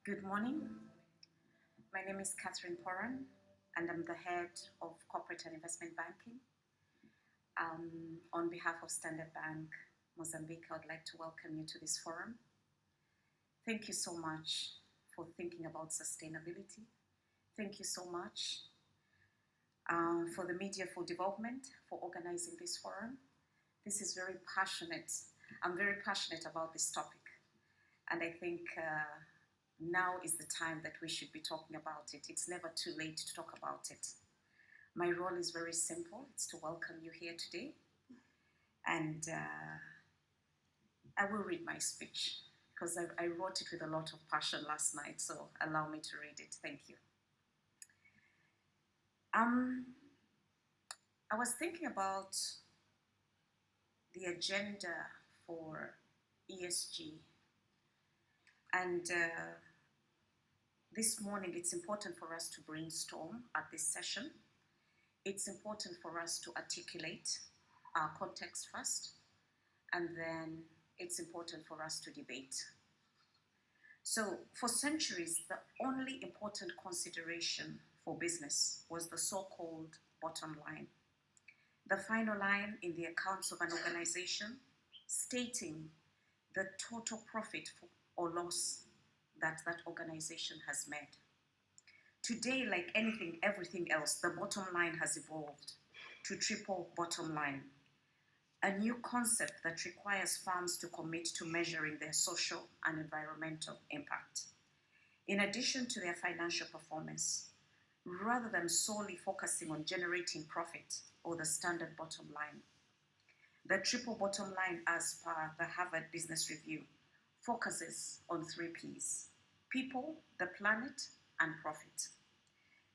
Good morning. My name is Catherine Poran, and I'm the head of corporate and investment banking. On behalf of Standard Bank Mozambique, I would like to welcome you to this forum. Thank you so much for thinking about sustainability. Thank you so much for the Media for Development for organizing this forum. This is very passionate. I'm very passionate about this topic, and I think now is the time that we should be talking about it. It's never too late to talk about it. My role is very simple. It's to welcome you here today. And I will read my speech because I wrote it with a lot of passion last night. So allow me to read it. Thank you. I was thinking about the agenda for ESG. And this morning, it's important for us to brainstorm at this session. It's important for us to articulate our context first, and then it's important for us to debate. So for centuries, the only important consideration for business was the so-called bottom line, the final line in the accounts of an organization stating the total profit or loss that organization has made. Today, like everything else, the bottom line has evolved to triple bottom line, a new concept that requires firms to commit to measuring their social and environmental impact, in addition to their financial performance, rather than solely focusing on generating profit or the standard bottom line. The triple bottom line, as per the Harvard Business Review, focuses on 3 Ps: people, the planet, and profit.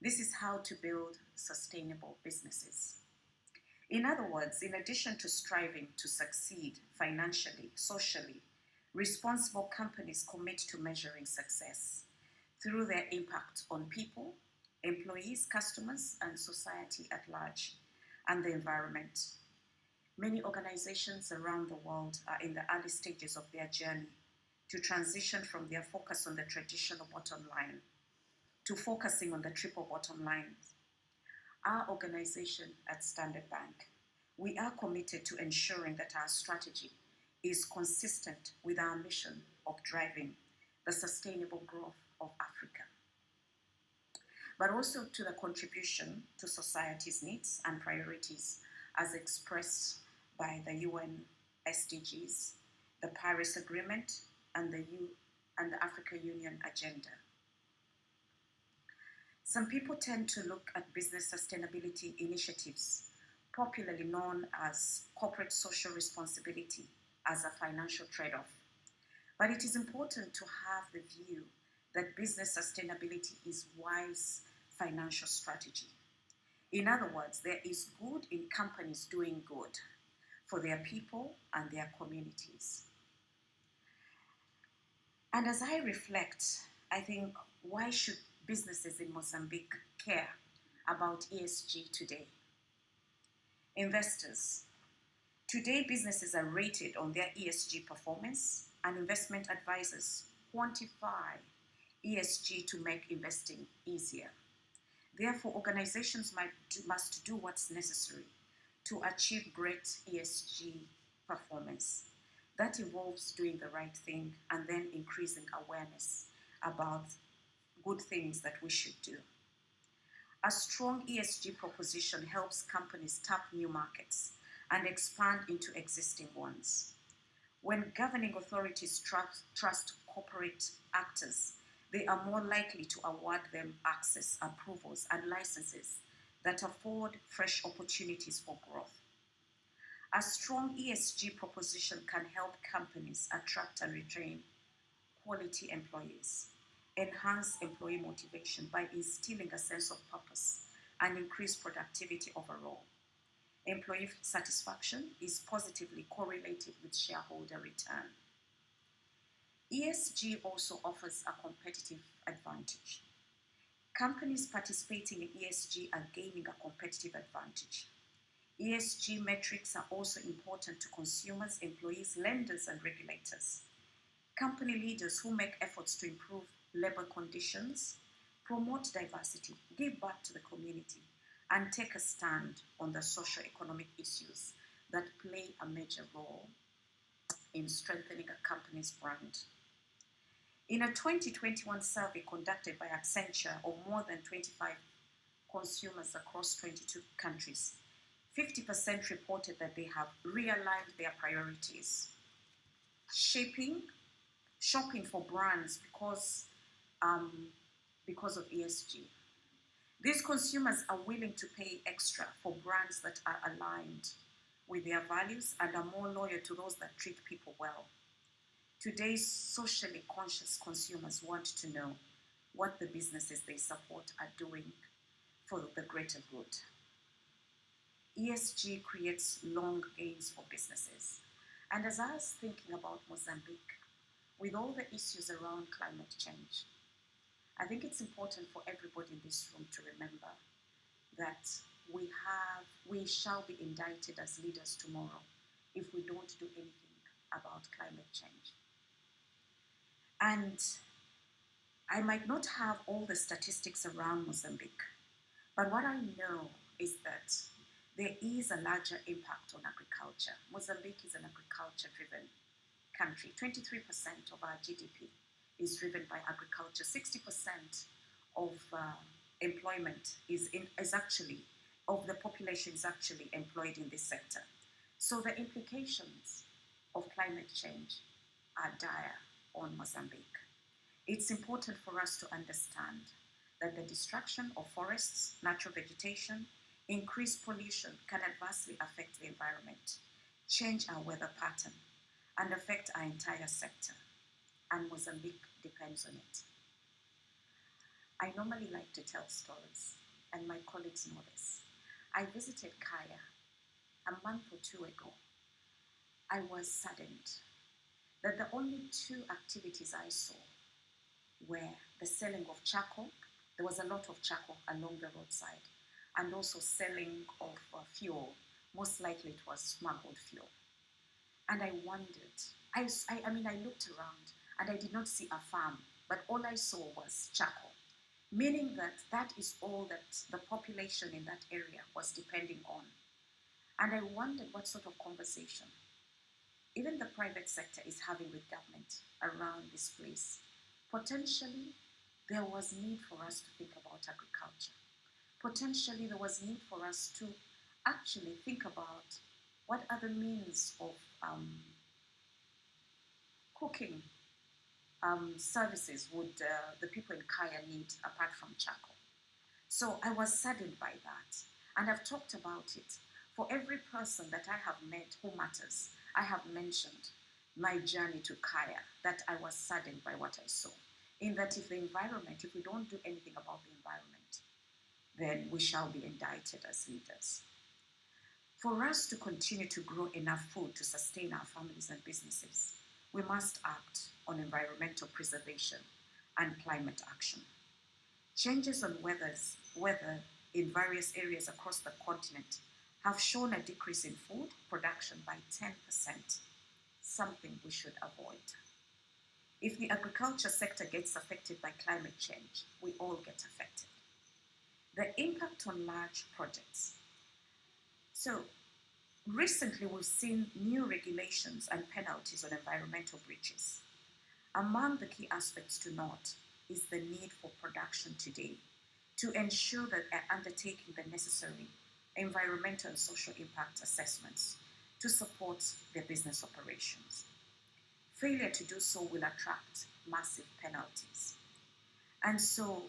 This is how to build sustainable businesses. In other words, in addition to striving to succeed financially, socially, responsible companies commit to measuring success through their impact on people, employees, customers, and society at large, and the environment. Many organizations around the world are in the early stages of their journey to transition from their focus on the traditional bottom line to focusing on the triple bottom line. Our organization at Standard Bank, we are committed to ensuring that our strategy is consistent with our mission of driving the sustainable growth of Africa, but also to the contribution to society's needs and priorities as expressed by the UN SDGs, the Paris Agreement, and the Africa Union Agenda. Some people tend to look at business sustainability initiatives, popularly known as corporate social responsibility, as a financial trade-off. But it is important to have the view that business sustainability is wise financial strategy. In other words, there is good in companies doing good for their people and their communities. And as I reflect, I think, why should businesses in Mozambique care about ESG today? Investors. Today, businesses are rated on their ESG performance, and investment advisors quantify ESG to make investing easier. Therefore, organizations must do what's necessary to achieve great ESG performance. That involves doing the right thing and then increasing awareness about good things that we should do. A strong ESG proposition helps companies tap new markets and expand into existing ones. When governing authorities trust corporate actors, they are more likely to award them access, approvals, and licenses that afford fresh opportunities for growth. A strong ESG proposition can help companies attract and retain quality employees, enhance employee motivation by instilling a sense of purpose, and increase productivity overall. Employee satisfaction is positively correlated with shareholder return. ESG also offers a competitive advantage. Companies participating in ESG are gaining a competitive advantage. ESG metrics are also important to consumers, employees, lenders, and regulators. Company leaders who make efforts to improve labor conditions, promote diversity, give back to the community, and take a stand on the socio-economic issues that play a major role in strengthening a company's brand. In a 2021 survey conducted by Accenture of more than 25 consumers across 22 countries, 50% reported that they have realigned their priorities, shopping for brands because of ESG. These consumers are willing to pay extra for brands that are aligned with their values and are more loyal to those that treat people well. Today's socially conscious consumers want to know what the businesses they support are doing for the greater good. ESG creates long gains for businesses. And as I was thinking about Mozambique, with all the issues around climate change, I think it's important for everybody in this room to remember that we shall be indicted as leaders tomorrow if we don't do anything about climate change. And I might not have all the statistics around Mozambique, but what I know is that there is a larger impact on agriculture. Mozambique is an agriculture-driven country. 23% of our GDP is driven by agriculture. 60% of employment of the population is actually employed in this sector. So the implications of climate change are dire on Mozambique. It's important for us to understand that the destruction of forests, natural vegetation, increased pollution can adversely affect the environment, change our weather pattern, and affect our entire sector. And Mozambique depends on it. I normally like to tell stories, and my colleagues know this. I visited Kaya a month or two ago. I was saddened that the only two activities I saw were the selling of charcoal. There was a lot of charcoal along the roadside, and also selling of fuel. Most likely it was smuggled fuel. And I wondered, I looked around and I did not see a farm, but all I saw was charcoal, meaning that that is all that the population in that area was depending on. And I wondered what sort of conversation even the private sector is having with government around this place. Potentially, there was need for us to think about agriculture. Potentially, there was need for us to actually think about what other means of cooking services would the people in Kaya need apart from charcoal. So I was saddened by that, and I've talked about it. For every person that I have met who matters, I have mentioned my journey to Kaya, that I was saddened by what I saw. In that if we don't do anything about the environment, then we shall be indicted as leaders. For us to continue to grow enough food to sustain our families and businesses, we must act on environmental preservation and climate action. Changes on weather in various areas across the continent have shown a decrease in food production by 10%, something we should avoid. If the agriculture sector gets affected by climate change, we all get affected. The impact on large projects. So, recently we've seen new regulations and penalties on environmental breaches. Among the key aspects to note is the need for production today to ensure that they're undertaking the necessary environmental and social impact assessments to support their business operations. Failure to do so will attract massive penalties. And so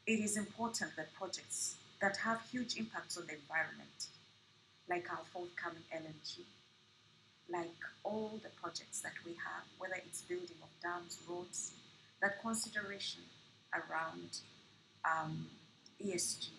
it is important that projects that have huge impacts on the environment, like our forthcoming LNG, like all the projects that we have, whether it's building of dams, roads, that consideration around ESG